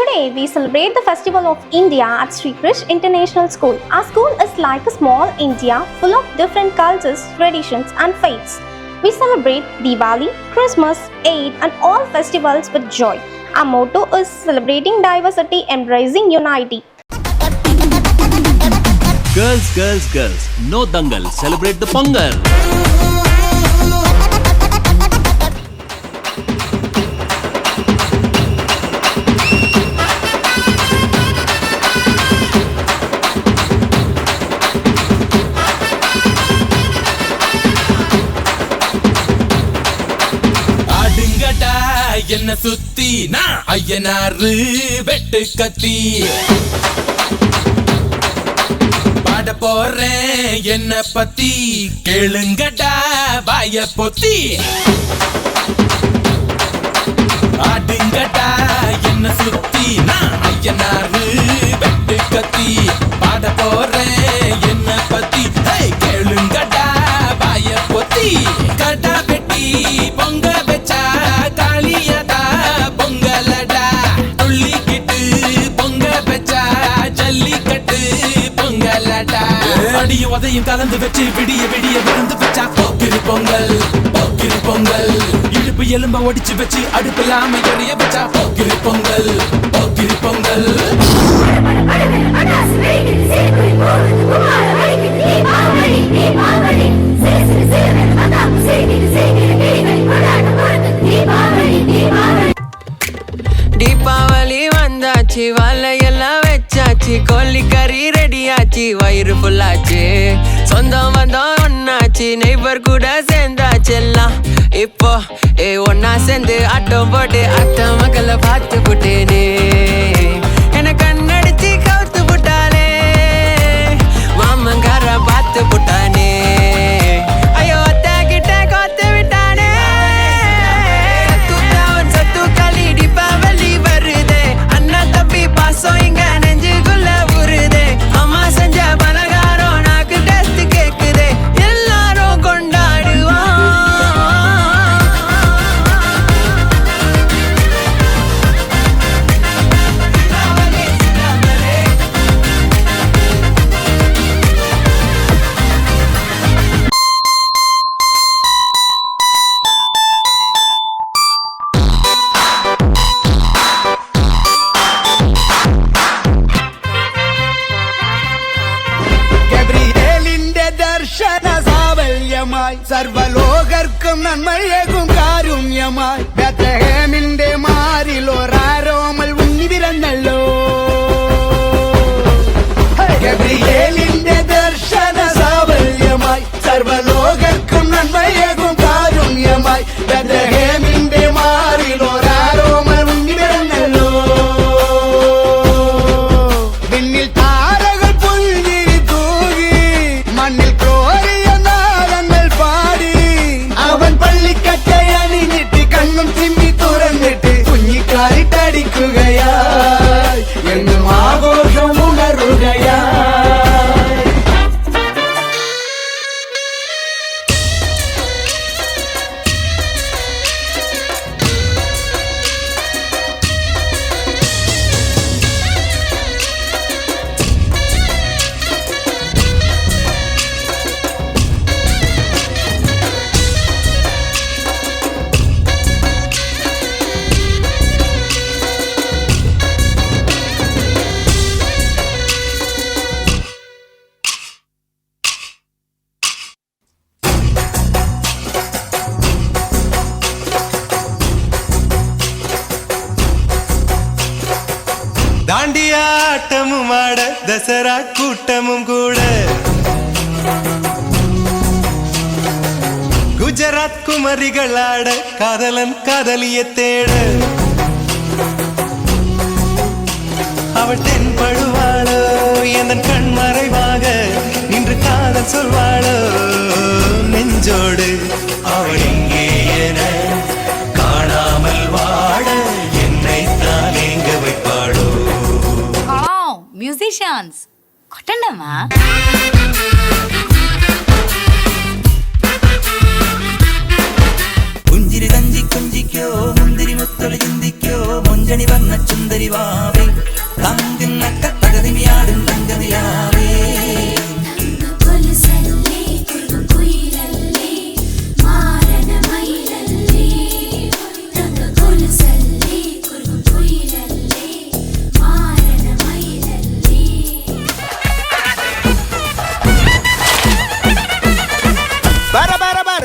Today, we celebrate the Festival of India at Sri Krish International School. Our school is like a small India full of different cultures, traditions and faiths. We celebrate Diwali, Christmas, Eid and all festivals with joy. Our motto is celebrating diversity, embracing unity. Girls, girls, girls, no dangal, celebrate the Pongal. என்ன சுத்தி நான் ஐயனாரு வெட்டு கத்தி பாட போறேன் என்ன பத்தி கேளுங்கடா வாய பொத்தி ஆடுங்கடா என்ன சுத்தி நான் ஐயனாரு வெட்டு கத்தி பாட போறேன் என்ன பத்தி கேளுங்கடா வாய பொத்தி கடா வெட்டி பொங்க வச்சா காளியதா பொங்கலடா துள்ளிக்கிட்டு பொங்க வச்சா ஜல்லிக்கட்டு பொங்கலடா அடியும் உதையும் கலந்து வச்சு விடிய விடிய விழுந்து வச்சா போக்கிரி பொங்கல் போக்கிரி பொங்கல் இடுப்பு எலும்ப ஒடிச்சு வச்சு அடுப்பில்லாம எறிய வச்சா போக்கிரி பொங்கல் போக்கிரி பொங்கல் தீபாவளி வந்தாச்சு வலையெல்லாம் வச்சாச்சு கோழிக்கறி ரெடியாச்சு வயிறு ஃபுல்லாச்சு சொந்தம் வந்தோம் ஒன்னாச்சு நெய்பர் கூட சேர்ந்தாச்சு எல்லாம் இப்போ ஒன்னா சேர்ந்து ஆட்டம் போட்டு அத்த மக்களை பார்த்து புட்டேனே என கண்ணடிச்சு கவுத்து புட்டாலே மாமங்கார பார்த்து புட்டானே ஐயோ அத்த கிட்ட கோத்து விட்டானே சத்து களி தீபாவளி வருதே அண்ணா தம்பி பாசம் இங்க நெஞ்சுக்குள்ள உருதே அம்மா செஞ்ச பலகாரம் நாக்கு டேஸ்ட் கேக்குதே எல்லாரும் கொண்டாடுவோம் സർവലോകർക്കും നന്മയേകും കാരുണ്യമായി ബെത്ലഹേമിന്റെ മാറിൽ ഒരാരോമൽ ഉണ്ണി പിറന്നല്ലോ ഗബ്രിയേലിന്റെ ദർശന സാവല്യമായി സർവലോകർക്കും നന്മയേകും കാരുണ്യമായി ബെത്ലഹേമിന്റെ മാറിൽ ഒരാരോമൽ ഉണ്ണി പിറന്നല്ലോ വിണ്ണിൽ താരകൾ പുൽകിരി തൂകി മണ്ണിൽ പള്ളിക്കട്ടയണിഞ്ഞിട്ട് കണ്ണും തിമ്മി തുറന്നിട്ട് കുഞ്ഞിക്കാരിട്ടടിക്കുകയായി എന്നും ആഘോഷം ഉണരുകയായി தாண்டியாட்டமும் ஆட தசரா கூட்டமும் கூட குஜராத் குமரிகள் ஆட காதலன் காதலிய தேட அவள் தென்படுவாளோ என் கண் மறைவாக நின்று காதல் சொல்வாளோ நெஞ்சோடு அவள் எங்கே என காணாமல் வாட என்னை தான் எங்க வைப்பாளோ musicians కొట్టండమ్మా കുഞ്ചിരി തഞ്ചി കുഞ്ചിക്കോ മുന്തിരി മുത്തൊളി ചിന്തിക്കോ മുഞ്ചണി വന്ന ചുന്ദരി വാവേ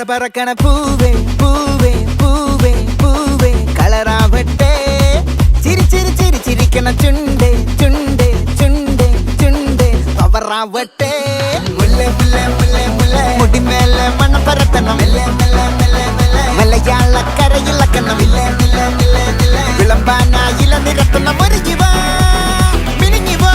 பறக்கன பூவே பூவே பூவே பூவே கலராவட்டே சிரி சிரி சிரி சிரிக்கன சுண்டே சுண்டே சுண்டே சுண்டே பவராவட்டே முல்லை முல்லை முல்லை முல்லை முடி மேல மண்ண பரத்தனம் மலையாள கரையில் கண்ணம் விளம்பானா இள நிறத்தனம் மருகிவா மினிங்கிவா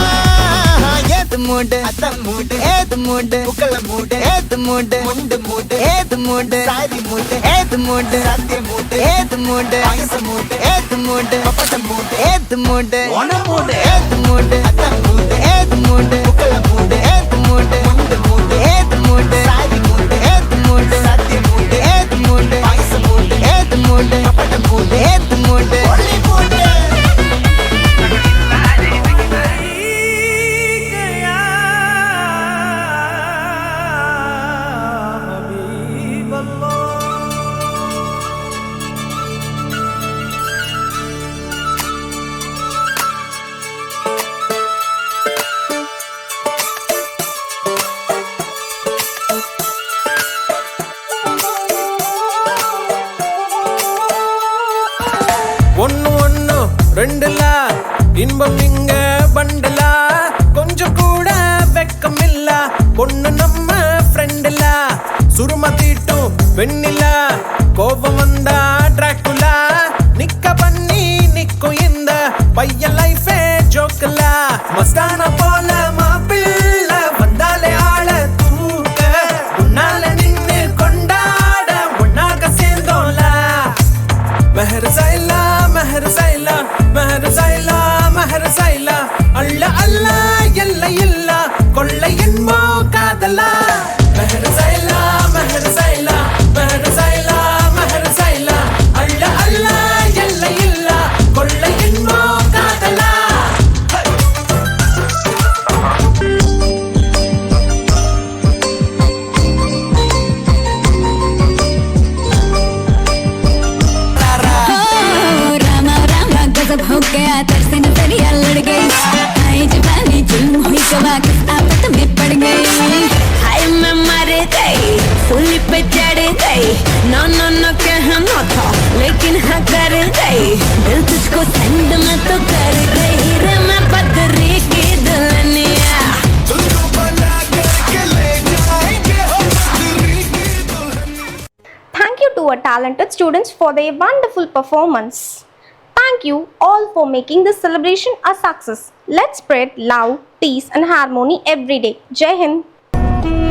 ஏது மூடு அத்தம் மூடு ஏது மூடு புக்கல மூடு ஏது மூடு முண்டு மூடு ஏது மூடு சாரி மூடு ஏது மூடு சத்திய மூடு ஏது மூடு ஆயச மூடு ஏது மூடு பப்பட்ட மூடு ஏது மூடு ஒன மூடு ஏது மூடு அத்தம் மூடு ஏது மூடு புக்கல மூடு ஏது மூடு முண்டு மூடு ஏது மூடு சாரி மூடு ஏது மூடு சத்திய மூடு ஏது மூடு ஆயச மூடு ஏது மூடு பப்பட்ட மூடு ஏது மூடு ஒளி மூடு ஒன்னு ஒன்னு ரெண்டுல இன்பம் இங்க பண்டல கொஞ்சம் கூட வெக்கம் இல்ல பொண்ணு நம்ம ஃப்ரெண்டுல சுரும தீட்டும் வெண்ணில கோபம் வந்தா டிராக்குலா நிக்க பண்ணி நிக்கும் இந்த பையன் லைஃபே ஜோக்கல மஸ்தான போல மாப்பிள்ள வந்தாலே ஆள தூக்க உன்னால நின்னு கொண்டாட ஒன்னாக சேர்ந்தோம்ல மெஹர் சைலா மெஹர் சைலா மெஹர் சைலா மெஹர் சைலா அல்ல அல்ல எல்ல இல்ல கொள்ளை என்போ காதலா மெஹர் சைலா மெஹர் சைலா மெஹர் சைலா மெஹர் சைலா அல்ல அல்ல எல்ல இல்ல கொள்ளை என்போ காதலா गजब हो गया तरसे नजरिया लड़ गई हाय जवानी जुल्म हुई गवा किस आफत में पड़ गई हाय मैं मर गई सूली पे चढ़ गई नो नो नो कहना था लेकिन हाँ कर गई दिल तुझको सेंड मैं तो कर गई रे मैं बदरी की दुल्हनिया तुझको बना करके ले जाएंगे हम बदरी की Dulhania Thank you to our talented students for their wonderful performance. Thank you all for making this celebration a success. Let's spread love, peace and harmony every day. Jai Hind.